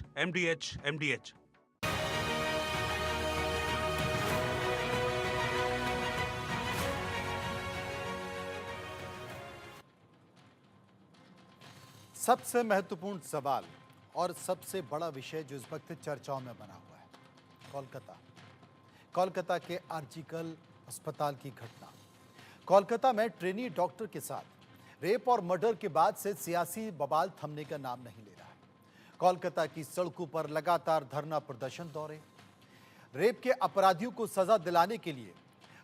MDH, MDH, MDH। सबसे महत्वपूर्ण सवाल और सबसे बड़ा विषय जो इस वक्त चर्चाओं में बना हुआ है, कोलकाता के आरजीकर अस्पताल की घटना। कोलकाता में ट्रेनी डॉक्टर के साथ रेप और मर्डर के बाद से सियासी बवाल थमने का नाम नहीं ले रहा है। कोलकाता की सड़कों पर लगातार धरना प्रदर्शन दौरे। रेप के अपराधियों को सजा दिलाने के लिए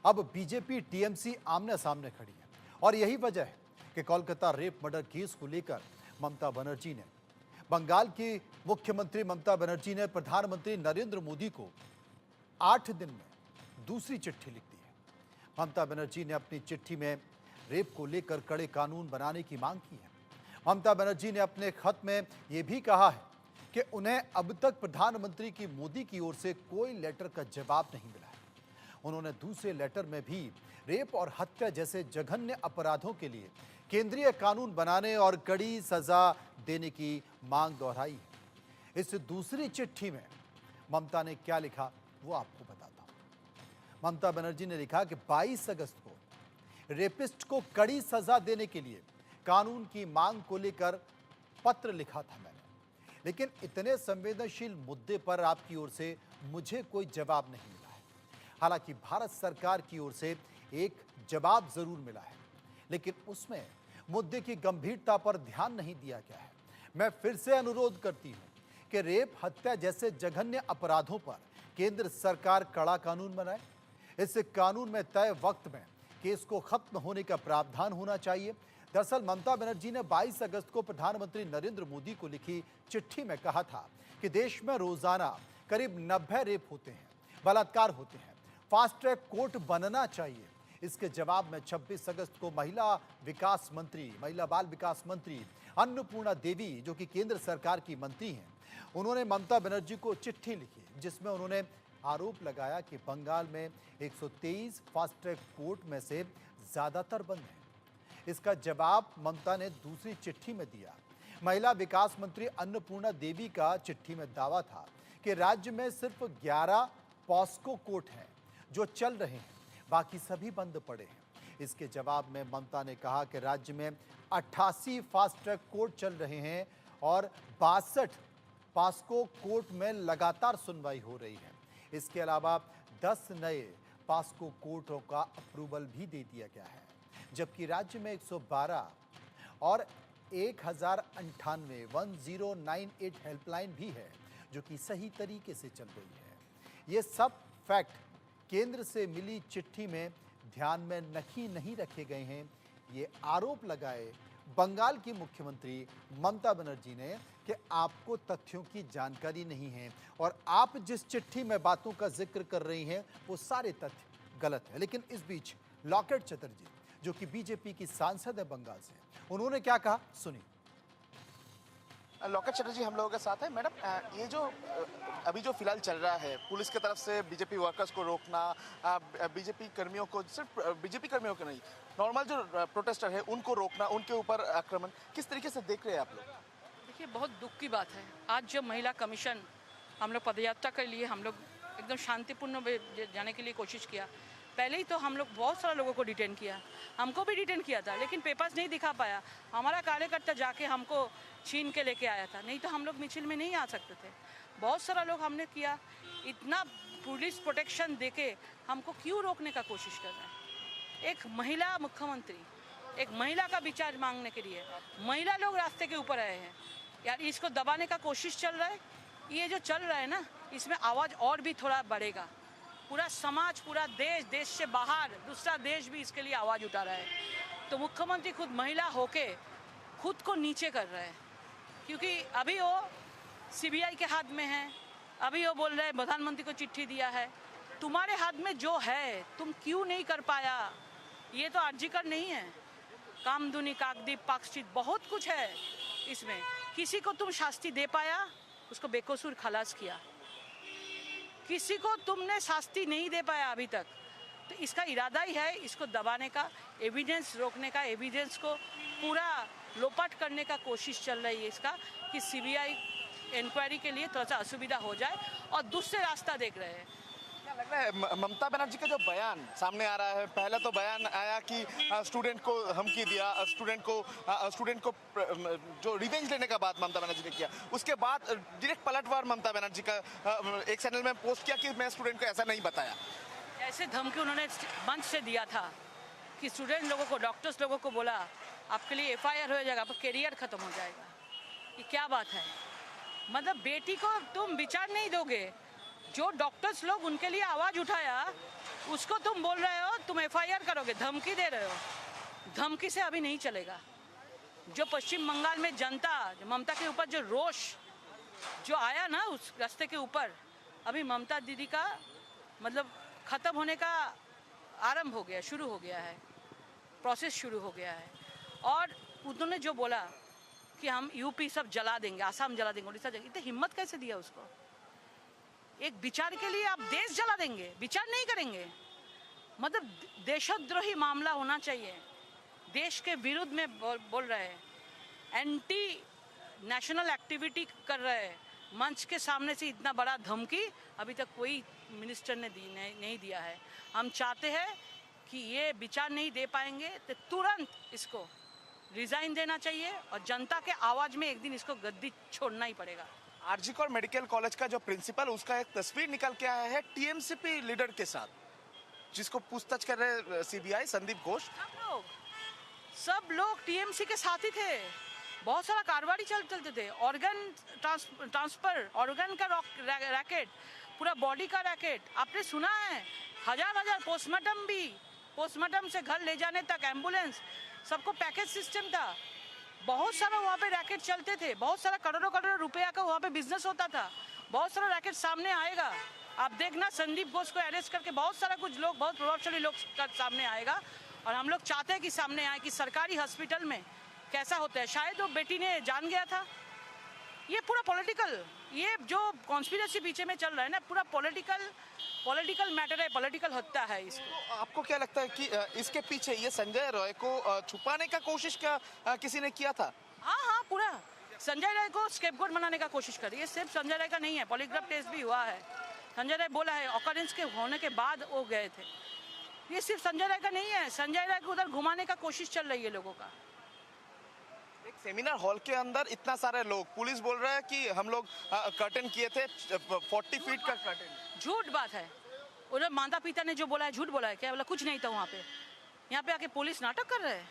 अब बीजेपी टीएमसी आमने सामने खड़ी है और यही वजह है कि कोलकाता रेप मर्डर केस को लेकर बंगाल की मुख्यमंत्री ममता बनर्जी ने प्रधानमंत्री नरेंद्र मोदी को 8 दिन में दूसरी चिट्ठी लिख दी है। ममता बनर्जी ने अपनी चिट्ठी में रेप को लेकर कड़े कानून बनाने की मांग की है। ममता बनर्जी ने अपने खत में यह भी कहा है कि उन्हें अब तक प्रधानमंत्री की मोदी की ओर से कोई लेटर का जवाब नहीं मिला है। उन्होंने दूसरे लेटर में भी रेप और हत्या जैसे जघन्य अपराधों के लिए केंद्रीय कानून बनाने और कड़ी सजा देने की मांग दोहराई है। इस दूसरी चिट्ठी में ममता ने क्या लिखा वो आपको बताता हूं। ममता बनर्जी ने लिखा कि 22 अगस्त को रेपिस्ट को कड़ी सजा देने के लिए कानून की मांग को लेकर पत्र लिखा था मैंने, लेकिन इतने संवेदनशील मुद्दे पर आपकी ओर से मुझे कोई जवाब नहीं मिला है। हालांकि भारत सरकार की ओर से एक जवाब जरूर मिला है, लेकिन उसमें मुद्दे की गंभीरता पर ध्यान नहीं दिया गया है। मैं फिर से अनुरोध करती हूं कि रेप हत्या जैसे जघन्य अपराधों पर केंद्र सरकार कड़ा कानून बनाए। इस कानून में तय वक्त में केस को खत्म होने का प्रावधान होना चाहिए। दरअसल ममता बनर्जी ने 22 अगस्त को प्रधानमंत्री नरेंद्र मोदी को लिखी चिट्ठी में कहा था कि देश में रोजाना करीब 90 रेप होते हैं, बलात्कार होते हैं, फास्ट ट्रैक कोर्ट बनना चाहिए। इसके जवाब में 26 अगस्त को महिला बाल विकास मंत्री अन्नपूर्णा देवी, जो कि केंद्र सरकार की मंत्री हैं, उन्होंने ममता बनर्जी को चिट्ठी लिखी जिसमें उन्होंने आरोप लगाया कि बंगाल में 123 फास्ट ट्रैक कोर्ट में से ज्यादातर बंद हैं। इसका जवाब ममता ने दूसरी चिट्ठी में दिया। महिला विकास मंत्री अन्नपूर्णा देवी का चिट्ठी में दावा था कि राज्य में सिर्फ 11 पॉस्को कोर्ट हैं जो चल रहे हैं, बाकी सभी बंद पड़े हैं। इसके जवाब में ममता ने कहा कि राज्य में 88 फास्ट ट्रैक कोर्ट चल रहे हैं और 62 पॉस्को कोर्ट में लगातार सुनवाई हो रही है। इसके अलावा 10 नए पॉस्को कोर्टों का अप्रूवल भी दे दिया गया है, जबकि राज्य में 112 और 1098 हेल्पलाइन भी है जो कि सही तरीके से चल रही है। ये सब फैक्ट केंद्र से मिली चिट्ठी में ध्यान में नहीं रखे गए हैं। ये आरोप लगाए बंगाल की मुख्यमंत्री ममता बनर्जी ने कि आपको तथ्यों की जानकारी नहीं है और आप जिस चिट्ठी में बातों का जिक्र कर रही हैं वो सारे तथ्य गलत है। लेकिन इस बीच लॉकेट चटर्जी, जो कि बीजेपी की सांसद है बंगाल से, उन्होंने क्या कहा सुनिए। लॉकेट चटर्जी हम लोगों के साथ है। मैडम, ये जो अभी जो फिलहाल चल रहा है, पुलिस की तरफ से बीजेपी वर्कर्स को रोकना, बीजेपी कर्मियों को, सिर्फ बीजेपी कर्मियों को नहीं, नॉर्मल जो प्रोटेस्टर है उनको रोकना, उनके ऊपर आक्रमण, किस तरीके से देख रहे हैं आप लोग? देखिए, बहुत दुख की बात है। आज जब महिला कमीशन हम लोग पदयात्रा के लिए हम लोग एकदम शांतिपूर्ण जाने के लिए कोशिश किया। पहले ही तो हम लोग बहुत सारे लोगों को डिटेन किया, हमको भी डिटेन किया था, लेकिन पेपर्स नहीं दिखा पाया। हमारा कार्यकर्ता जाके हमको छीन के लेके आया था, नहीं तो हम लोग मिছিল में नहीं आ सकते थे। बहुत सारा लोग हमने किया, इतना पुलिस प्रोटेक्शन देके हमको क्यों रोकने का कोशिश कर रहे हैं? एक महिला मुख्यमंत्री, एक महिला का विचार मांगने के लिए महिला लोग रास्ते के ऊपर आए हैं। यार, इसको दबाने का कोशिश चल रहा है। ये जो चल रहा है ना, इसमें आवाज़ और भी थोड़ा बढ़ेगा। पूरा समाज, पूरा देश से बाहर दूसरा देश भी इसके लिए आवाज़ उठा रहा है। तो मुख्यमंत्री खुद महिला होके खुद को नीचे कर रहे हैं, क्योंकि अभी वो सीबीआई के हाथ में है। अभी वो बोल रहे हैं प्रधानमंत्री को चिट्ठी दिया है। तुम्हारे हाथ में जो है तुम क्यों नहीं कर पाया? ये तो आर्जिकर नहीं है, कामधुनी, काकदीप, पाकशीट, बहुत कुछ है इसमें। किसी को तुम शास्ति दे पाया? उसको बेकसूर खलास किया। किसी को तुमने शास्ति नहीं दे पाया अभी तक। तो इसका इरादा ही है इसको दबाने का, एविडेंस रोकने का, एविडेंस को पूरा लोपाट करने का कोशिश चल रही है इसका, कि सीबीआई इंक्वायरी के लिए थोड़ा सा असुविधा हो जाए और दूसरे रास्ता देख रहे हैं। क्या लग रहा है ममता बनर्जी का जो बयान सामने आ रहा है, पहले तो बयान आया कि स्टूडेंट को धमकी दिया, स्टूडेंट को जो रिवेंज लेने का बात ममता बनर्जी ने किया, उसके बाद डायरेक्ट पलटवार ममता बनर्जी का एक चैनल में पोस्ट किया कि मैं स्टूडेंट को ऐसा नहीं बताया। ऐसे धमकी उन्होंने मंच से दिया था कि स्टूडेंट लोगों को, डॉक्टर्स लोगों को बोला आपके लिए एफआईआर हो जाएगा, आपका करियर खत्म हो जाएगा। ये क्या बात है? मतलब बेटी को तुम विचार नहीं दोगे, जो डॉक्टर्स लोग उनके लिए आवाज़ उठाया उसको तुम बोल रहे हो तुम एफआईआर करोगे, धमकी दे रहे हो। धमकी से अभी नहीं चलेगा। जो पश्चिम बंगाल में जनता, ममता के ऊपर जो रोष जो आया ना उस रास्ते के ऊपर, अभी ममता दीदी का मतलब ख़त्म होने का आरंभ हो गया, शुरू हो गया है, प्रोसेस शुरू हो गया है। और उन्होंने जो बोला कि हम यूपी सब जला देंगे, आसाम जला देंगे, उड़ीसा जला, इतनी हिम्मत कैसे दिया उसको? एक विचार के लिए आप देश जला देंगे, विचार नहीं करेंगे? मतलब देशद्रोही मामला होना चाहिए। देश के विरुद्ध में बोल रहे हैं, एंटी नेशनल एक्टिविटी कर रहे हैं। मंच के सामने से इतना बड़ा धमकी अभी तक कोई मिनिस्टर ने नहीं दिया है। हम चाहते हैं कि ये विचार नहीं दे पाएंगे तो तुरंत इसको रिजाइन देना चाहिए और जनता के आवाज़ में एक दिन इसको गद्दी छोड़ना ही पड़ेगा। आरजी कौर मेडिकल कॉलेज का जो प्रिंसिपल, उसका एक तस्वीर निकल के आया है टीएमसीपी लीडर के साथ, जिसको पूछताछ कर रहे सीबीआई, संदीप घोष। सब लोग टीएमसी के साथ ही थे। बहुत सारा कारोबारी चलते थे, ऑर्गन ट्रांसफर, ऑर्गन का रैकेट, पूरा बॉडी का रैकेट। आपने सुना है, हजार पोस्टमार्टम भी, पोस्टमार्टम से घर ले जाने तक एम्बुलेंस, सबको पैकेज सिस्टम था। बहुत सारा वहाँ पे रैकेट चलते थे, बहुत सारा करोड़ों रुपया का वहाँ पे बिजनेस होता था। बहुत सारा रैकेट सामने आएगा, आप देखना। संदीप घोष को अरेस्ट करके बहुत सारा कुछ लोग, बहुत प्रभावशाली लोग का सामने आएगा। और हम लोग चाहते हैं कि सामने आए कि सरकारी हॉस्पिटल में कैसा होता है। शायद वो बेटी ने जान गया था। ये पूरा पॉलिटिकल, ये जो कॉन्स्पिरेसी पीछे में चल रहा है ना, पूरा पॉलिटिकल मैटर है, पॉलिटिकल हत्या है इसको। तो आपको क्या लगता है कि इसके पीछे ये संजय रॉय को छुपाने का कोशिश क्या किसी ने किया था? हाँ, पूरा संजय राय को स्केपगोट बनाने का कोशिश कर रही है। सिर्फ संजय राय का नहीं है, पॉलीग्राफ टेस्ट भी हुआ है। संजय राय बोला है, ऑकरेंस के होने के बाद वो गए थे। ये सिर्फ संजय राय का नहीं है, संजय राय को उधर घुमाने का कोशिश चल रही है लोगों का। एक सेमिनार हॉल के अंदर इतना सारे लोग, पुलिस बोल रहा है कि हम लोग कर्टन किए थे, 40 फीट का कर्टन। झूठ बात है। उधर माता पिता ने जो बोला है झूठ बोला है। क्या बोला? कुछ नहीं था वहाँ पे। यहाँ पे आके पुलिस नाटक कर रहे हैं।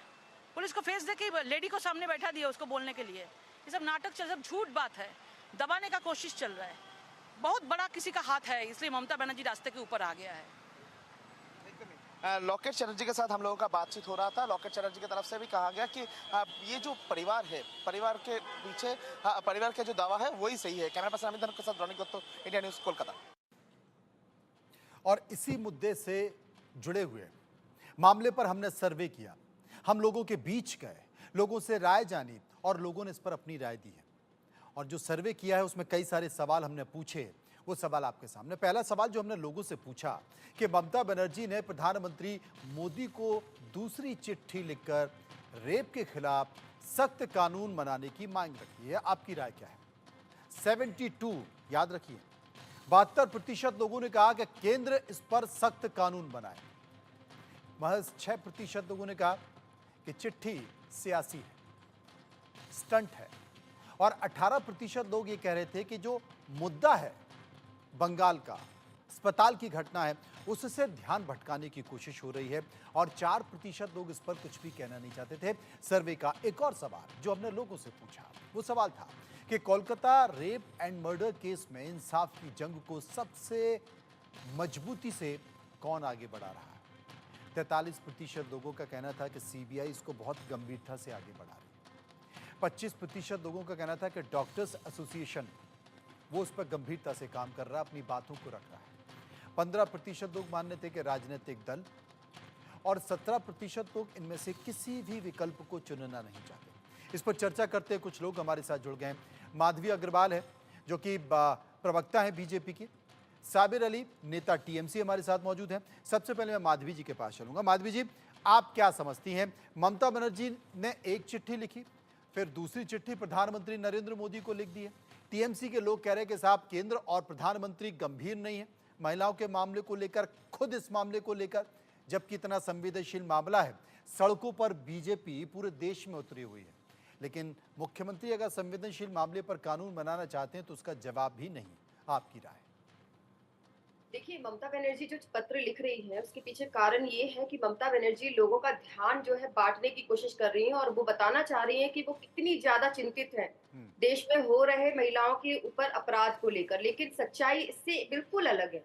पुलिस को फेस देके लेडी को सामने बैठा दिया उसको बोलने के लिए। ये सब नाटक चल, सब झूठ बात है, दबाने का कोशिश चल रहा है। बहुत बड़ा किसी का हाथ है, इसलिए ममता बनर्जी रास्ते के ऊपर आ गया है। लॉकेट चैटर्जी के साथ हम लोगों का बातचीत हो रहा था। लॉकेट चैटर्जी की तरफ से भी कहा गया कि ये जो परिवार है, परिवार के पीछे परिवार का जो दावा है वही सही है। कैमरा पर्सन अमित धनक के साथ रौनिक दत्तो, इंडिया न्यूज़, कोलकाता। और इसी मुद्दे से जुड़े हुए मामले पर हमने सर्वे किया, हम लोगों के बीच गए, लोगों से राय जानी और लोगों ने इस पर अपनी राय दी है। और जो सर्वे किया है उसमें कई सारे सवाल हमने पूछे, वो सवाल आपके सामने। पहला सवाल जो हमने लोगों से पूछा कि ममता बनर्जी ने प्रधानमंत्री मोदी को दूसरी चिट्ठी लिखकर रेप के खिलाफ सख्त कानून बनाने की मांग रखी है, आपकी राय क्या है? 72, याद रखिए, 72% लोगों ने कहा कि केंद्र इस पर सख्त कानून बनाए। महज 6% लोगों ने कहा कि चिट्ठी सियासी है, स्टंट है। और 18% लोग ये कह रहे थे कि जो मुद्दा है बंगाल का, अस्पताल की घटना है, उससे ध्यान भटकाने की कोशिश हो रही है। और 4% लोग इस पर कुछ भी कहना नहीं चाहते थे। सर्वे का एक और सवाल जो हमने लोगों से पूछा, वो सवाल था कि Kolkata rape and murder case में इंसाफ की जंग को सबसे मजबूती से कौन आगे बढ़ा रहा है? 43% लोगों का कहना था कि सीबीआई इसको बहुत गंभीरता से आगे बढ़ा रही है। 25% लोगों का कहना था कि डॉक्टर्स एसोसिएशन वो उस पर गंभीरता से काम कर रहा है, अपनी बातों को रख रहा है। 15% लोग मानते थे कि राजनीतिक दल, और 17% लोग इनमें से किसी भी विकल्प को चुनना नहीं चाहते। इस पर चर्चा करते कुछ लोग हमारे साथ जुड़ गए हैं। माधवी अग्रवाल है जो कि प्रवक्ता है बीजेपी की, साबिर अली नेता टीएमसी हमारे साथ मौजूद हैं। सबसे पहले मैं माधवी जी के पास चलूंगा। माधवी जी, आप क्या समझती हैं? ममता बनर्जी ने एक चिट्ठी लिखी, फिर दूसरी चिट्ठी प्रधानमंत्री नरेंद्र मोदी को लिख दी है, टीएमसी के लोग कह रहे हैं कि साहब केंद्र और प्रधानमंत्री गंभीर नहीं है महिलाओं के मामले को लेकर, खुद इस मामले को लेकर, जबकि इतना संवेदनशील मामला है। सड़कों पर बीजेपी पूरे देश में उतरी हुई है, लेकिन मुख्यमंत्री अगर संवेदनशील मामले पर कानून बनाना चाहते हैं तो उसका जवाब भी नहीं। आपकी राय? देखिए, ममता बनर्जी जो पत्र लिख रही है उसके पीछे कारण ये है कि ममता बनर्जी लोगों का ध्यान जो है बांटने की कोशिश कर रही है और वो बताना चाह रही है कि वो कितनी ज्यादा चिंतित है देश में हो रहे महिलाओं के ऊपर अपराध को लेकर। लेकिन सच्चाई इससे बिल्कुल अलग है।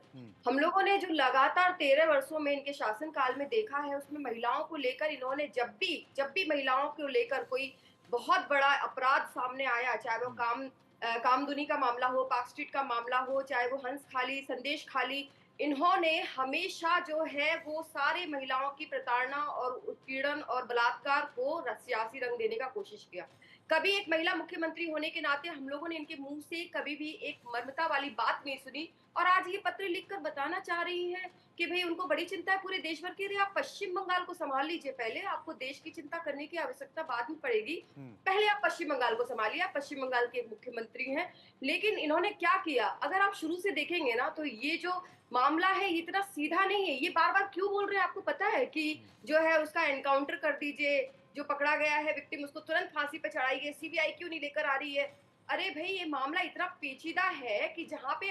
हम लोगों ने जो लगातार 13 वर्षों में इनके शासनकाल में देखा है उसमें महिलाओं को लेकर इन्होंने जब भी महिलाओं को लेकर कोई बहुत बड़ा अपराध सामने आया, चाहे वो कामदुनी का मामला हो, पार्क स्ट्रीट का मामला हो, चाहे वो हंस खाली, संदेश खाली, इन्होंने हमेशा जो है वो सारे महिलाओं की प्रताड़ना और उत्पीड़न और बलात्कार को सियासी रंग देने का कोशिश किया। कभी एक महिला मुख्यमंत्री होने के नाते हम लोगों ने इनके मुंह से कभी भी एक मर्मता वाली बात नहीं सुनी और आज ये पत्र लिखकर बताना चाह रही है कि भाई उनको बड़ी चिंता है पूरे देश भर की। अरे आप पश्चिम बंगाल को संभाल लीजिए, पहले आपको देश की चिंता करने की आवश्यकता बाद में पड़ेगी। पहले आप पश्चिम बंगाल को संभालिए, आप पश्चिम बंगाल के मुख्यमंत्री हैं। लेकिन इन्होंने क्या किया, अगर आप शुरू से देखेंगे ना तो ये जो मामला है इतना सीधा नहीं है। ये बार बार क्यों बोल रहे हैं आपको पता है कि जो है उसका एनकाउंटर कर दीजिए, जो पकड़ा गया है विक्टिम उसको तुरंत फांसी पे चढ़ाइए, सीबीआई क्यों नहीं लेकर आ रही है। अरे भाई ये मामला इतना पेचीदा है कि जहाँ पे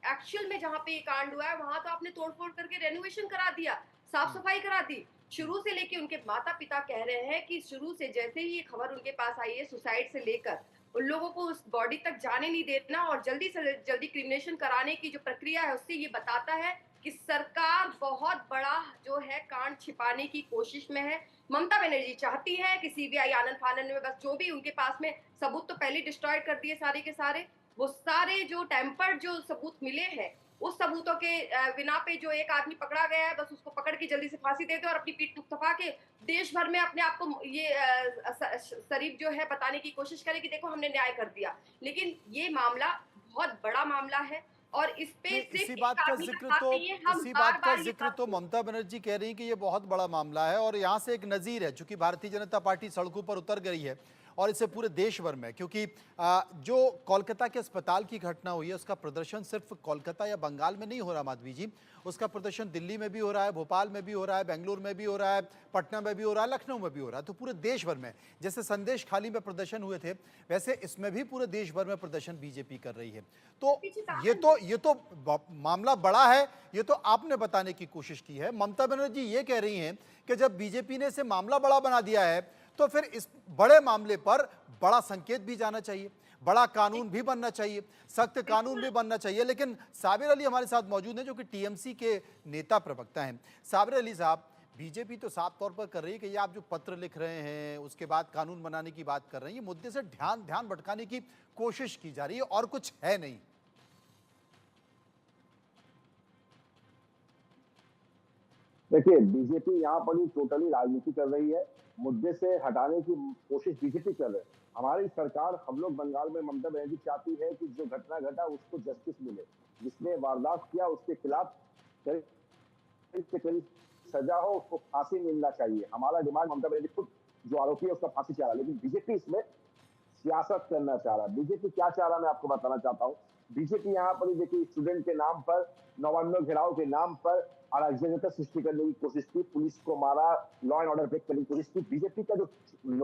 एक्चुअल में जहाँ पे ये कांड हुआ है वहां तो आपने तोड़फोड़ करके रेनोवेशन करा दिया, साफ सफाई करा दी। शुरू से लेके उनके माता पिता कह रहे हैं कि शुरू से जैसे ही ये खबर उनके पास आई है सुसाइड से लेकर उन लोगों को उस बॉडी तक जाने नहीं देना और जल्दी से जल्दी क्रिमिनेशन कराने की जो प्रक्रिया है उससे ये बताता है कि सरकार बहुत बड़ा जो है कांड छिपाने की कोशिश में है। ममता बनर्जी चाहती है कि सीबीआई आनंद फानंद में बस जो भी उनके पास में सबूत तो पहले डिस्ट्रॉय कर दिए सारे के सारे, वो सारे जो टेम्पर्ड जो सबूत मिले हैं उस सबूतों के बिना पे जो एक आदमी पकड़ा गया है बस उसको पकड़ के जल्दी से फांसी दे दे और अपनी पीठ थपथपा के देश भर में अपने आप को ये शरीफ जो है बताने की कोशिश करे कि देखो हमने न्याय कर दिया। लेकिन ये मामला बहुत बड़ा मामला है और इस पे इसी बात का जिक्र तो ममता बनर्जी कह रही हैं कि ये बहुत बड़ा मामला है और यहाँ से एक नजीर है, चूंकि भारतीय जनता पार्टी सड़कों पर उतर गई है और इसे पूरे देश भर में, क्योंकि जो कोलकाता के अस्पताल की घटना हुई है उसका प्रदर्शन सिर्फ कोलकाता या बंगाल में नहीं हो रहा माधवी जी, उसका प्रदर्शन दिल्ली में भी हो रहा है, भोपाल में भी हो रहा है, बेंगलुरु में भी हो रहा है, पटना में भी हो रहा है, लखनऊ में भी हो रहा है। तो पूरे देश भर में जैसे संदेश खाली में प्रदर्शन हुए थे वैसे इसमें भी पूरे देश भर में प्रदर्शन बीजेपी कर रही है। तो ये तो मामला बड़ा है, ये तो आपने बताने की कोशिश की है। ममता बनर्जी ये कह रही हैं कि जब बीजेपी ने इसे मामला बड़ा बना दिया है तो फिर इस बड़े मामले पर बड़ा संकेत भी जाना चाहिए, बड़ा कानून भी बनना चाहिए, सख्त कानून भी बनना चाहिए। लेकिन साबिर अली हमारे साथ मौजूद हैं जो कि टीएमसी के नेता प्रवक्ता हैं। साबिर अली साहब, बीजेपी तो साफ तौर पर कर रही है कि ये आप जो पत्र लिख रहे हैं उसके बाद कानून बनाने की बात कर रहे हैं, ये मुद्दे से ध्यान भटकाने की कोशिश की जा रही है और कुछ है नहीं। देखिए, बीजेपी यहाँ पर ही टोटली राजनीति कर रही है, मुद्दे से हटाने की कोशिश बीजेपी कर रही है। हमारी सरकार, हम लोग बंगाल में ममता बनर्जी चाहती है कि जो घटना घटा उसको जस्टिस मिले, जिसने वारदात किया उसके खिलाफ करीब सजा हो, उसको फांसी मिलना चाहिए। हमारा डिमांड, ममता बनर्जी खुद जो आरोपी है उसका फांसी चाह रहा है, लेकिन बीजेपी इसमें सियासत करना चाह रहा है। बीजेपी क्या चाह रहा है मैं आपको बताना चाहता हूँ। बीजेपी यहाँ पर देखिए स्टूडेंट के नाम पर, नवान्न घेराव के नाम पर अराजकता सृष्टि करने की कोशिश की, पुलिस को मारा, लॉ एंड ऑर्डर ब्रेक करने की कोशिश की। बीजेपी का जो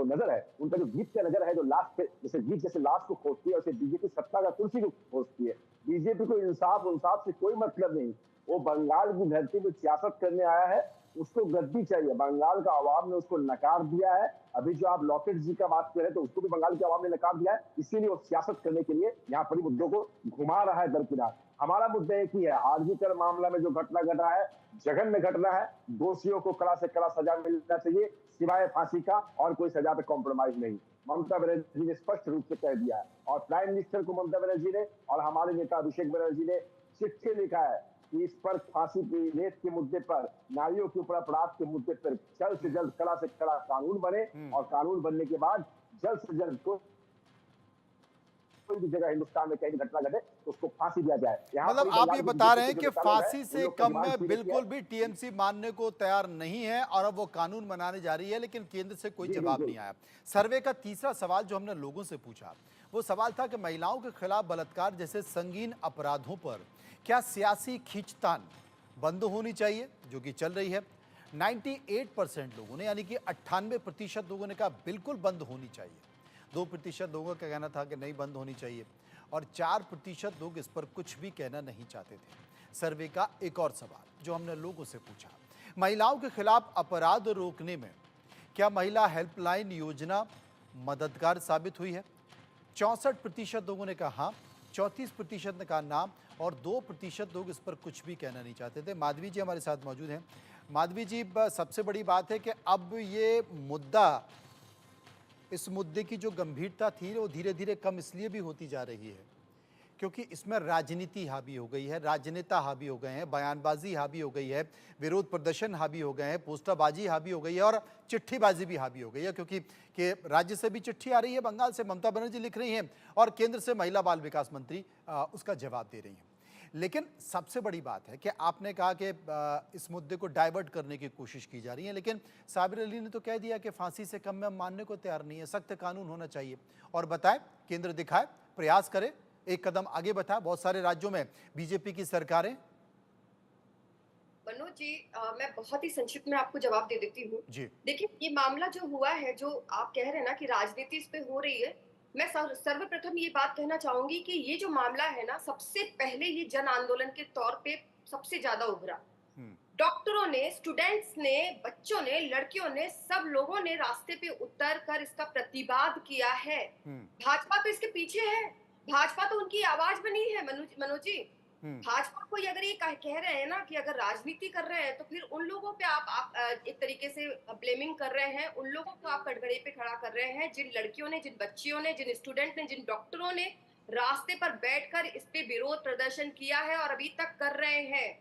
नजर है, उनका जो गीत का नजर है, जो लाश पे जैसे गीत जैसे लाश को खोजती है वैसे बीजेपी सत्ता का कुर्सी को खोजती है। बीजेपी को इंसाफ से कोई मतलब नहीं। वो बंगाल की धरती में सियासत करने आया है, उसको गद्दी चाहिए। बंगाल का आवाम ने उसको नकार दिया है। अभी जो आप लॉकेट जी का बात कर रहे हैं तो उसको भी बंगाल की आवाम ने नकार दिया है, इसीलिए वो सियासत करने के लिए यहाँ पर मुद्दों को घुमा रहा है दरकिनार। हमारा मुद्दा एक ही है, आरजी कर मामला में जो घटना घटा है जघन्य घटना है, दोषियों को कड़ा से कड़ा सजा मिलना चाहिए, सिवाय फांसी का और कोई सजा पे कॉम्प्रोमाइज नहीं। ममता बनर्जी ने स्पष्ट रूप से कह दिया है और प्राइम मिनिस्टर को ममता बनर्जी ने और हमारे नेता अभिषेक बनर्जी ने चिट्ठी लिखा है कि इस पर फांसी की रेप के मुद्दे पर, नारियों के ऊपर अपराध के मुद्दे पर जल्द से जल्द कड़ा से कड़ा कानून बने और कानून बनने के बाद जल्द से जल्द कोई भी जगह हिंदुस्तान में कहीं घटना घटे तो उसको फांसी दिया जाए। मतलब आप ये बता रहे हैं कि फांसी से कम में बिल्कुल भी टीएमसी मानने को तैयार नहीं है और अब वो कानून बनाने जा रही है, लेकिन केंद्र से कोई जवाब नहीं आया। सर्वे का तीसरा सवाल जो हमने लोगों से पूछा वो सवाल था कि महिलाओं के खिलाफ बलात्कार जैसे संगीन अपराधों पर क्या सियासी खींचतान बंद होनी चाहिए, जो कि चल रही है। 98% लोगों ने, यानी कि 98% लोगों ने कहा बिल्कुल बंद होनी चाहिए। 2% लोगों का कहना था कि नहीं बंद होनी चाहिए, और 4% लोग इस पर कुछ भी कहना नहीं चाहते थे। सर्वे का एक और सवाल जो हमने लोगों से पूछा, महिलाओं के खिलाफ अपराध रोकने में क्या महिला हेल्पलाइन योजना मददगार साबित हुई है? 64% लोगों ने कहा हाँ, 34% ने कहा ना, और 2% लोग इस पर कुछ भी कहना नहीं चाहते थे। माधवी जी हमारे साथ मौजूद हैं। माधवी जी, सबसे बड़ी बात है कि अब ये मुद्दा, इस मुद्दे की जो गंभीरता थी वो धीरे धीरे कम इसलिए भी होती जा रही है क्योंकि इसमें राजनीति हावी हो गई है, राजनेता हावी हो गए हैं, बयानबाजी हावी हो गई है, विरोध प्रदर्शन हावी हो गए हैं, पोस्टरबाजी हावी हो गई है, और चिट्ठीबाजी भी हावी हो गई है। क्योंकि राज्य से भी चिट्ठी आ रही है, बंगाल से ममता बनर्जी लिख रही हैं, और केंद्र से महिला बाल विकास मंत्री उसका जवाब दे रही हैं। लेकिन सबसे बड़ी बात है कि आपने कहा कि इस मुद्दे को डाइवर्ट करने की कोशिश की जा रही है, लेकिन साबिर अली ने तो कह दिया कि फांसी से कम में हम मानने को तैयार नहीं है, सख्त कानून होना चाहिए। और बताए, केंद्र दिखाए, प्रयास करे, एक कदम आगे बढ़ाए। बहुत सारे राज्यों में बीजेपी की सरकारें। मनोज जी, मैं बहुत ही संक्षिप्त में आपको जवाब दे देती हूँ। जी। देखिए, ये मामला जो हुआ है, जो आप कह रहे हैं ना कि राजनीति इस पे हो रही है, मैं सर्वप्रथम ये बात कहना चाहूंगी कि ये जो मामला है ना, सबसे पहले ये जन आंदोलन के तौर पे सबसे ज्यादा उभरा। डॉक्टरों ने, स्टूडेंट्स ने, बच्चों ने, लड़कियों ने, सब लोगों ने रास्ते पे उतर कर इसका प्रतिवाद किया है। भाजपा तो इसके पीछे है, भाजपा तो उनकी आवाज बनी है। मनोज जी, भाजपा को अगर ये कह रहे हैं ना कि अगर राजनीति कर रहे हैं, तो फिर उन लोगों पे आप एक तरीके से ब्लेमिंग कर रहे हैं, उन लोगों को आप कटघरे पे खड़ा कर रहे हैं, जिन लड़कियों ने, जिन बच्चियों ने, जिन स्टूडेंट ने, जिन डॉक्टरों ने रास्ते पर बैठकर इस पे विरोध प्रदर्शन किया है और अभी तक कर रहे हैं।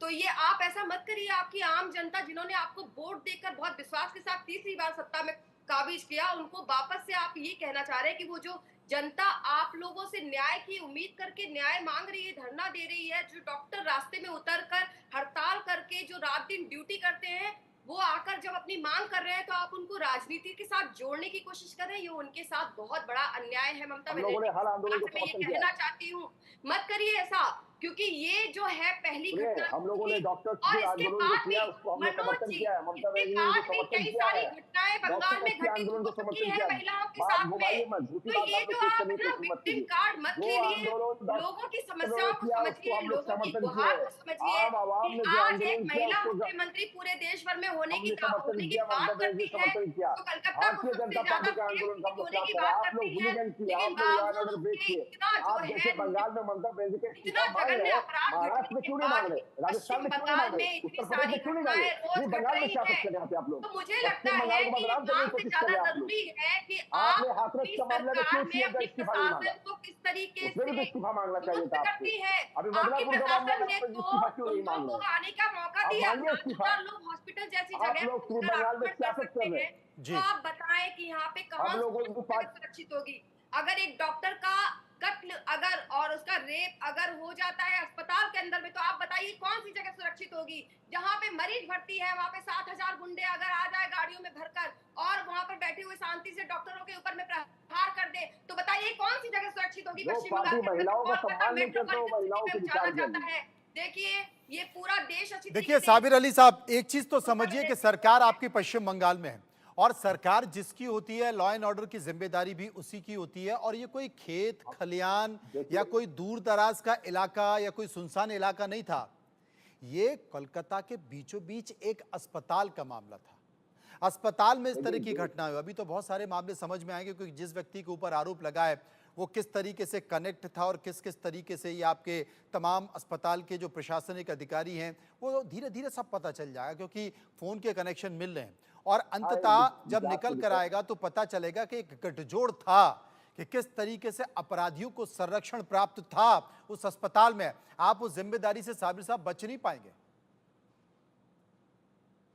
तो ये आप ऐसा मत करिए, आपकी आम जनता जिन्होंने आपको वोट देकर बहुत विश्वास के साथ तीसरी बार सत्ता में काबिज किया, उनको वापस से आप ये कहना चाह रहे हैं कि वो जो जनता आप लोगों से न्याय की उम्मीद करके न्याय मांग रही है, धरना दे रही है, जो डॉक्टर रास्ते में उतरकर हड़ताल करके जो रात दिन ड्यूटी करते हैं, वो आकर जब अपनी मांग कर रहे हैं, तो आप उनको राजनीति के साथ जोड़ने की कोशिश कर रहे हैं। ये उनके साथ बहुत बड़ा अन्याय है। ममता हम लोगों ने हर आंदोलन को बनर्जी, मैं ये समर्थन किया कहना है। चाहती हूँ, मत करिए ऐसा, क्योंकि ये जो है पहली सुनिए, घटना हम लोगों ने थी, डॉक्टर्स और के इसके आंदोलन को बाद भी किया, उसको हमने मनोज समर्थन जी, किया है, ममता इसके बनर्जी ने बाद उनको भी समर्थन कई किया सारी है। घटनाएं बंगाल डॉक्टर्स में के घटित आंदोलन हो को चुकी समर्थन है किया। महिलाओं के बात साथ घुमाइए में। मत, झूठी तो बात ये आपने जो फिर आप करने है की ना, मत विक्टिम कीजिए। कार्ड मत जो खेलिए, आंदोलन लोगों की डॉक्टरों ने समस्याओं को किया, उसको समझिए, हम लोग लोगों की समर्थन किए। गुहार को समझिए आम आवाम कि ने जो आज एक आंदोलन किया, महिला उसको मुख्यमंत्री पूरे देश भर में होने हमने समर्थन की किया, ममता बात बनर्जी ने करती है, समर्थन किया। तो कलकत्ता को भारतीय सबसे जनता ज्यादा पार्टी के सेफ आंदोलन का सिटी हम लोग होने खिलाफ की कर रहे बात हैं। आप लोग करती है, हुलिगन किए, लेकिन आप लोग लॉ एंड बावजूद ऑर्डर ब्रेक उसके किए। इतना जो आप जैसे है, बंगाल में ममता बनर्जी का इतना इस्तीफा मांग जघन्य रहे हैं, अपराध घटने महाराष्ट्र में के क्यों नहीं बाद मांग रहे, भी राजस्थान पश्चिम में क्यों नहीं बंगाल मांग रहे, में इतनी उत्तर प्रदेश सारी में क्यों नहीं मांग घटनाएं रहे? रोज ये घट बंगाल में रही क्या हैं। करते हैं यहाँ पे आप लोग? तो मुझे लगता पश्चिम है बंगाल को कि ये बदनाम करने काम की से कोशिश कर ज्यादा रहे हैं आप लोग। जरूरी है कि आपने आप हाथरस अपनी का मामले में क्यों सरकार में सीएम का अपने इस्तीफा नहीं मांगा? प्रशासन को किस तरीके उसमें भी तो से इस्तीफा मांगना चाहिए दुरुस्त था आपको। करती है। अभी आपके बदलापुर का मामला प्रशासन है, ने आप तो इस्तीफा क्यों उन नहीं मांग लोगों रहे? को आने का मौका आप दिया। मांगिए इस्तीफा। 7,000 लोग हॉस्पिटल जैसी आप जगह लोग पूरे पर बंगाल में आक्रमण कर सियासत सकते कर रहे हैं, हैं। तो आप बताएं कि यहाँ पे अब कहाँ लोगों को जगह सुरक्षित होगी? अगर एक डॉक्टर का कत्ल अगर और उसका रेप अगर हो जाता है अस्पताल के अंदर में, तो आप बताइए कौन सी जगह सुरक्षित होगी? जहां पे मरीज भर्ती है, वहां पे 7,000 गुंडे अगर आ जाए गाड़ियों में भरकर और वहां पर बैठे हुए शांति से डॉक्टरों के ऊपर में प्रहार कर दे, तो बताइए कौन सी जगह सुरक्षित होगी? जो पश्चिम पार्टी बंगाल के अंदर में महिलाओं का कोलकाता सम्मान नहीं करते, वो मेट्रोपॉलिटन महिलाओं सिटी के में विचार जाना जाता करिए। है। देखिए, ये पूरा देश अच्छी देखिए तरीके से साबिर अली साहब, एक चीज तो समझिए कि प्रदेश सरकार आपकी पश्चिम बंगाल में है, और सरकार जिसकी होती है, लॉ एंड ऑर्डर की जिम्मेदारी भी उसी की होती है। और ये कोई खेत खलियान या कोई दूर दराज का इलाका या कोई सुनसान इलाका नहीं था, ये कोलकाता के बीचों बीच एक अस्पताल का मामला था। अस्पताल में इस तरह की घटना हुई। अभी तो बहुत सारे मामले समझ में आएंगे, क्योंकि जिस व्यक्ति के ऊपर आरोप लगा है वो किस तरीके से कनेक्ट था और किस किस तरीके से ये आपके तमाम अस्पताल के जो प्रशासनिक अधिकारी हैं, वो धीरे धीरे सब पता चल जाएगा, क्योंकि फ़ोन के कनेक्शन मिल रहे हैं। और अंततः जब निकल कर आएगा तो पता चलेगा कि एक गठजोड़ था, कि किस तरीके से अपराधियों को संरक्षण प्राप्त था उस अस्पताल में। आप उस जिम्मेदारी से साबिर साहब बच नहीं पाएंगे।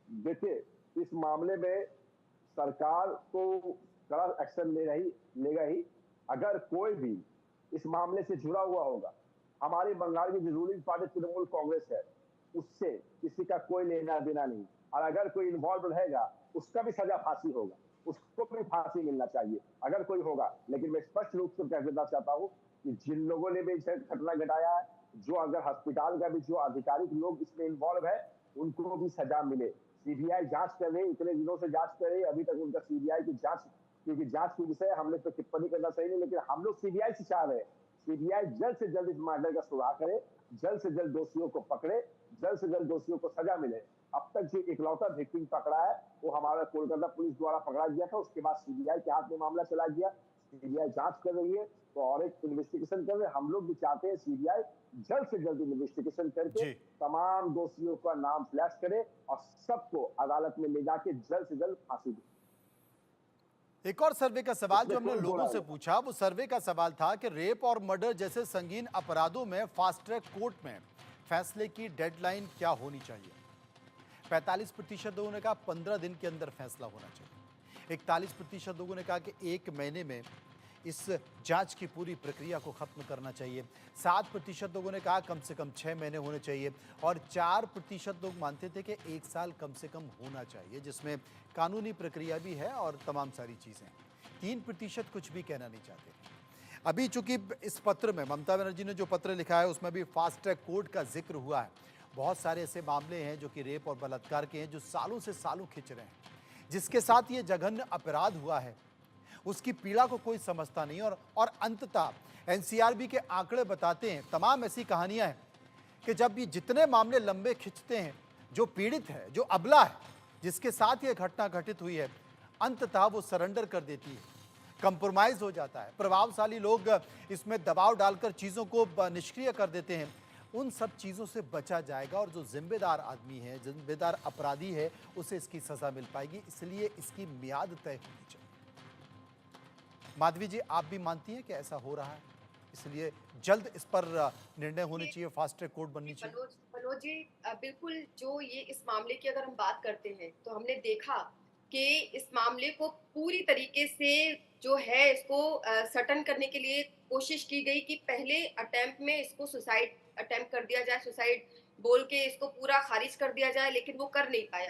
देखिए, इस मामले में सरकार को कड़ा एक्शन लेगा ही। अगर कोई भी इस मामले से जुड़ा हुआ होगा, हमारी बंगाल की जो रूलिंग पार्टी तृणमूल कांग्रेस है, उससे किसी का कोई लेना देना नहीं, और अगर कोई इन्वॉल्व रहेगा उसका भी सजा फांसी होगा। उसको भी फांसी मिलना चाहिए अगर कोई होगा। लेकिन मैं स्पष्ट रूप से कह देना चाहता हूँ कि जिन लोगों ने भी इसे घटना घटाया है, जो अगर अस्पताल का भी जो आधिकारिक लोग इसमें इन्वॉल्व है, उनको भी सजा मिले। सीबीआई जांच कर रही है, इतने दिनों से जांच कर रही है, अभी तक उनका सीबीआई की जांच, क्योंकि जांच के विषय हमने तो टिप्पणी करना सही नहीं, लेकिन हम लोग सीबीआई से चाह रहे हैं सीबीआई जल्द से जल्द इस मामले का सुराग करे, जल्द से जल्द दोषियों को पकड़े, जल्द से जल्द दोषियों को सजा मिले। अब तक जो इकलौता विक्टिम पकड़ा है वो हमारा कोलकाता पुलिस द्वारा पकड़ा गया था, उसके बाद सीबीआई के हाथ में मामला चला गया, सीबीआई जांच कर रही है, तो और एक इन्वेस्टिगेशन कर रहे हैं। हम लोग भी चाहते हैं सीबीआई जल्द से जल्द इन्वेस्टिगेशन करके तमाम दोषियों का नाम फ्लैश करे और सबको अदालत में ले जाके जल्द से जल्द फांसी दे। एक और सर्वे का सवाल जो हमने लोगों से पूछा, वो सर्वे का सवाल था कि रेप और मर्डर जैसे संगीन अपराधों में फास्ट ट्रैक कोर्ट में फैसले की डेडलाइन क्या होनी चाहिए। 45% लोगों ने कहा 15 दिन के अंदर फैसला होना चाहिए। 41% लोगों ने कहा कि 1 महीने में इस जांच की पूरी प्रक्रिया को खत्म करना चाहिए। 7% लोगों ने कहा कम से कम 6 महीने होने चाहिए और 4% लोग मानते थे कि 1 साल कम से कम होना चाहिए, जिसमें कानूनी प्रक्रिया भी है और तमाम सारी चीज़ें। 3% कुछ भी कहना नहीं चाहते। अभी चूंकि इस पत्र में ममता बनर्जी ने जो पत्र लिखा है उसमें भी फास्ट ट्रैक कोर्ट का जिक्र हुआ है। बहुत सारे ऐसे मामले हैं जो कि रेप और बलात्कार के हैं, जो सालों से सालों खिंच रहे हैं। जिसके साथ ये जघन्य अपराध हुआ है उसकी पीड़ा को कोई समझता नहीं। और अंततः एनसीआरबी के आंकड़े बताते हैं, तमाम ऐसी कहानियां हैं कि जब ये जितने मामले लंबे खिंचते हैं, जो पीड़ित है, जो अबला है, जिसके साथ ये घटना घटित हुई है, अंततः वो सरेंडर कर देती है, कंप्रोमाइज हो जाता है। प्रभावशाली लोग इसमें दबाव डालकर चीज़ों को निष्क्रिय कर देते हैं। उन सब चीज़ों से बचा जाएगा और जो जिम्मेदार आदमी है, जिम्मेदार अपराधी है, उसे इसकी सज़ा मिल पाएगी। इसलिए इसकी मियाद तय होनी चाहिए। माधवी जी, आप भी मानती हैं कि ऐसा हो रहा है, इसलिए जल्द इस पर निर्णय होनी चाहिए, फास्ट ट्रैक कोर्ट बननी चाहिए? मनोज जी, बिल्कुल। जो ये इस मामले की अगर हम बात करते हैं तो हमने देखा कि इस मामले को पूरी तरीके से जो है इसको सटन करने के लिए कोशिश की गई कि पहले अटेम्प्ट में इसको सुसाइड अटेम्प्ट कर दिया जाए, सुसाइड बोल के इसको पूरा खारिज कर दिया जाए, लेकिन वो कर नहीं पाए।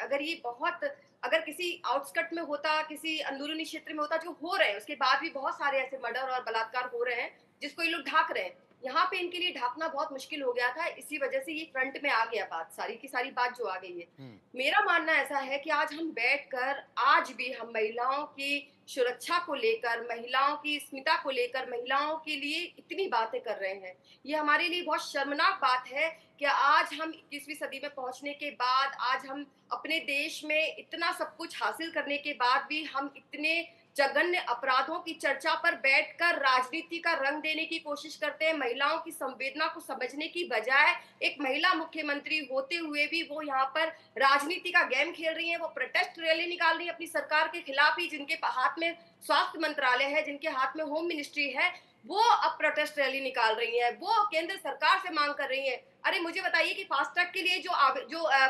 अगर किसी आउटस्कट में होता, किसी अंदरूनी क्षेत्र में होता, जो हो रहे हैं, उसके बाद भी बहुत सारे ऐसे मर्डर और बलात्कार हो रहे हैं जिसको ये लोग ढाक रहे हैं। यहाँ पे इनके लिए ढाकना बहुत मुश्किल हो गया था, इसी वजह से ये फ्रंट में आ गया बात, सारी की सारी बात जो आ गई है। मेरा मानना ऐसा है कि आज हम बैठकर आज भी हम महिलाओं की सुरक्षा को लेकर, महिलाओं की अस्मिता को लेकर, महिलाओं के लिए इतनी बातें कर रहे हैं। ये हमारे लिए बहुत शर्मनाक बात है कि आज हम 21वीं सदी में पहुंचने के बाद, आज हम अपने देश में इतना सब कुछ हासिल करने के बाद भी हम इतने जघन्य अपराधों की चर्चा पर बैठकर राजनीति का रंग देने की कोशिश करते हैं। महिलाओं की संवेदना को समझने की बजाय एक महिला मुख्यमंत्री होते हुए भी वो यहाँ पर राजनीति का गेम खेल रही हैं। वो प्रोटेस्ट रैली निकाल रही है अपनी सरकार के खिलाफ ही, जिनके हाथ में स्वास्थ्य मंत्रालय है, जिनके हाथ में होम मिनिस्ट्री है, वो अब प्रोटेस्ट रैली निकाल रही है। वो केंद्र सरकार से मांग कर रही है। अरे मुझे बताइए कि फास्ट ट्रैक के लिए जो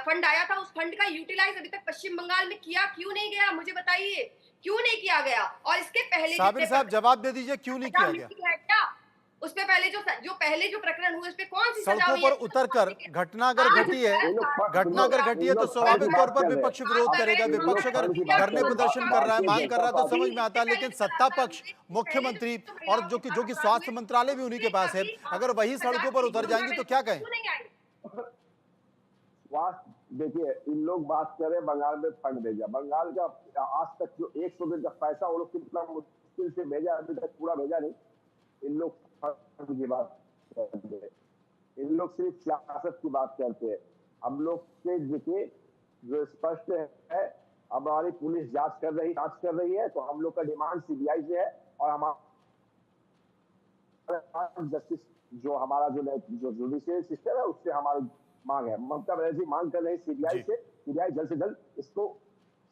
फंड आया था, उस फंड का यूटिलाइज अभी तक पश्चिम बंगाल में किया क्यों नहीं गया? मुझे बताइए क्यों नहीं किया गया? और इसके पहले साबिर साहब जवाब दे दीजिए, क्यों नहीं किया गया? उस पे पहले जो प्रकरण हुए, उस पे कौन सी सजा सड़कों हुई पर है? उतरकर घटना अगर घटी है तो स्वाभाविक तौर पर विपक्ष विरोध करेगा। विपक्ष अगर धरने प्रदर्शन कर रहा है, मांग कर रहा है, तो समझ में आता है। लेकिन सत्ता पक्ष, मुख्यमंत्री और जो कि स्वास्थ्य मंत्रालय भी उन्हीं के पास है, अगर वही सड़कों पर उतर जाएंगे तो क्या कहें? देखिए, इन लोग बात करें बंगाल में फंड भेजा, बंगाल का आज तक जो 100 दिन का पैसा वो लोग कितना मुश्किल से भेजा, अभी तक पूरा भेजा नहीं। इन लोग फंड की बात करते हैं, इन लोग सिर्फ सियासत की बात करते हैं। हम लोग के देखिए जो स्पष्ट है, अब हमारी पुलिस जांच कर रही है, तो हम लोग का डिमांड सीबीआई से है और हमारा जस्टिस जो हमारा जो जुडिशियल सिस्टम है उससे हमारी मांग है। ममता बनर्जी मांग कर रही सीबीआई से, सीबीआई जल्द से जल्द इसको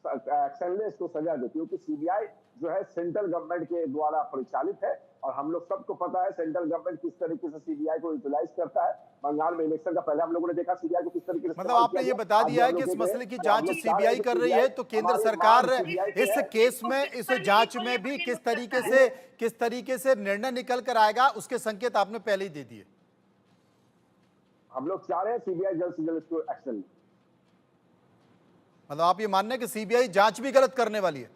एक्शन ले, इसको सजा दे, क्योंकि सीबीआई जो है सेंट्रल गवर्नमेंट के द्वारा परिचालित है और हम लोग सबको पता है सेंट्रल गवर्नमेंट किस तरीके से सीबीआई को यूटिलाइज करता है। बंगाल में इलेक्शन का पहले हम लोगों ने देखा सीबीआई को किस तरीके से, मतलब आपने ये बता दिया है कि इस मसले की जांच सीबीआई कर रही है, तो केंद्र सरकार इस केस में, इस जांच में भी किस तरीके से निर्णय निकल कर आएगा, उसके संकेत आपने पहले ही दे दिए। हम लोग चाह रहे हैं सीबीआई जल्द से जल्द इसको एक्शन ले। मतलब आप ये मानने कि सीबीआई जांच भी गलत करने वाली है?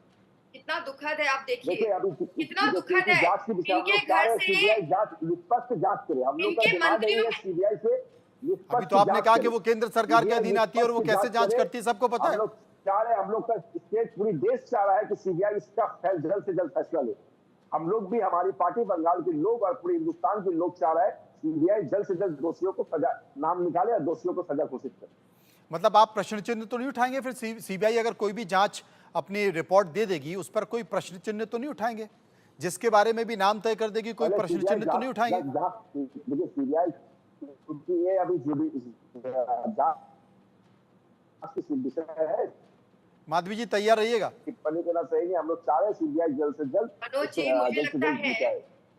कितना दुखद है, आप देखिए देखिए अभी कितना दुखद है। जांच की दिशा में इनके लोग चाह घर रहे हैं से सीबीआई जांच निष्पक्ष जांच करे। हम लोग का इनके डिमांड नहीं मंत्रियों है सीबीआई से अभी निष्पक्ष तो आपने जांच कहा कि करे। वो केंद्र सरकार के सीबीआई अधीन आती है और वो निष्पक्ष कैसे जांच करे। करती है सबको पता हम है। लोग चाह रहे हैं, हम लोग का स्टेट पूरी देश चाह रहा है कि सीबीआई इसका जल्द से जल्द फैसला ले। हम लोग भी, हमारी पार्टी, बंगाल के लोग और पूरे हिंदुस्तान के लोग चाह रहे हैं सीबीआई जल्द से जल्द दोषियों को सजा, नाम निकाले और दोषियों को सजा घोषित करे। मतलब आप प्रश्न चिन्ह तो नहीं उठाएंगे फिर सीबीआई अगर कोई भी जांच अपनी रिपोर्ट दे देगी उस पर कोई प्रश्न चिन्ह तो नहीं उठाएंगे? जिसके बारे में भी नाम तय कर देगी कोई प्रश्न चिन्ह तो नहीं उठाएंगे? देखिए सीबीआई क्योंकि ये अभी जांच की विषय है, माधवी जी तैयार रहिएगा। टिप्पणी करना सही नहीं। हम लोग चाह रहे हैं सीबीआई जल्द से जल्द मनोज जी, मुझे जल्द से लगता जल्द है जाए।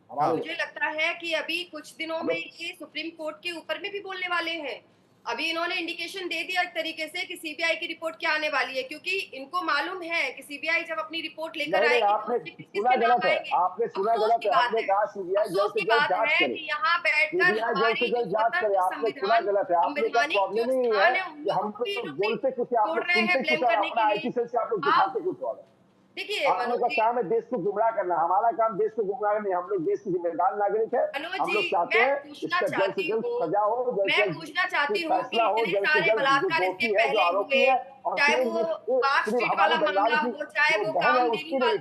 हाँ। हमारे मुझे लगता है कि अभी कुछ दिनों में ये सुप्रीम कोर्ट के ऊपर में भी बोलने वाले हैं। अभी इन्होंने इंडिकेशन दे दिया एक तरीके से कि सीबीआई की रिपोर्ट क्या आने वाली है, क्योंकि इनको मालूम है कि सीबीआई जब अपनी रिपोर्ट लेकर नहीं, आएगी आपने तो उसमें किस-किस सुना के नाम गलत है, आएंगे। आपने सुना अफसोस गलत की है। बात आपने है, कहा सीबीआई अफसोस जल्द से की जल्द बात जांच है करे। कि यहाँ बैठकर सीबीआई जल्द से हमारी जो जल्द जांच करे। स्वतंत्र आपने सुना संविधान गलत है। आपने कहा संवैधानिक जो प्रॉब्लम ही है स्थान है उन कि हम लोगों को भी लोग लोग बोलते कुछ है, आप छोड़ लोग रहे हैं सुनते ब्लेम कुछ है, करने अपना के आईटी लिए। सेल से आप लोग आप दिखाते कुछ और है। देखिए आप लोग मनोज का जी, काम है देश को गुमराह करना, हमारा काम देश को गुमराह नहीं। हम लोग देश के जिम्मेदार नागरिक है। मनोज हम जी, लोग चाहते मैं हैं पूछना इसका जल्द से चाहती जल्द हूँ सजा हो, जल्द से मैं जल्द पूछना चाहती हूँ कि फैसला हो, इतने जल्द से सारे जल्द जो बलात्कार इसके दोषी है, जो पहले आरोपी हुए, है, और चाहे सिर्फ वो पार्क सिर्फ स्ट्रीट हमारे वाला बंगाल मामला की हो, चाहे जो वो बहन है उसकी नहीं,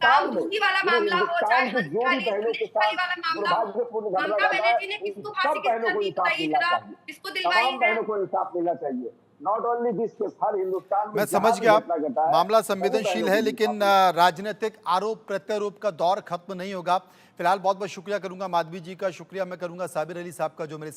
कामधुकी वाला पूरे मामला हो, चाहे हिंदुस्तान की हंस जो भी वाली बहनों के हंस साथ वाली वाला मामला हो। दुर्भाग्यपूर्ण घटना ममता घटा है, बनर्जी ने उन किसको सब फांसी की बहनों सजा को दी, इंसाफ बताइए मिलना जरा, चाहिए। किसको दिलवाई तमाम है? बहनों को इंसाफ मिलना चाहिए। नॉट ओनली दिस केस, हर हिंदुस्तान में मैं जहां समझ भी गया, घटना घटा है मामला सभी संवेदनशील बहनों है को लेकिन इंसाफ मिलना। राजनीतिक आरोप प्रत्यारोप का दौर खत्म नहीं होगा। फिलहाल बहुत बहुत शुक्रिया करूंगा माधवी जी का, शुक्रिया मैं करूंगा साबिर अली साहब का जो मेरे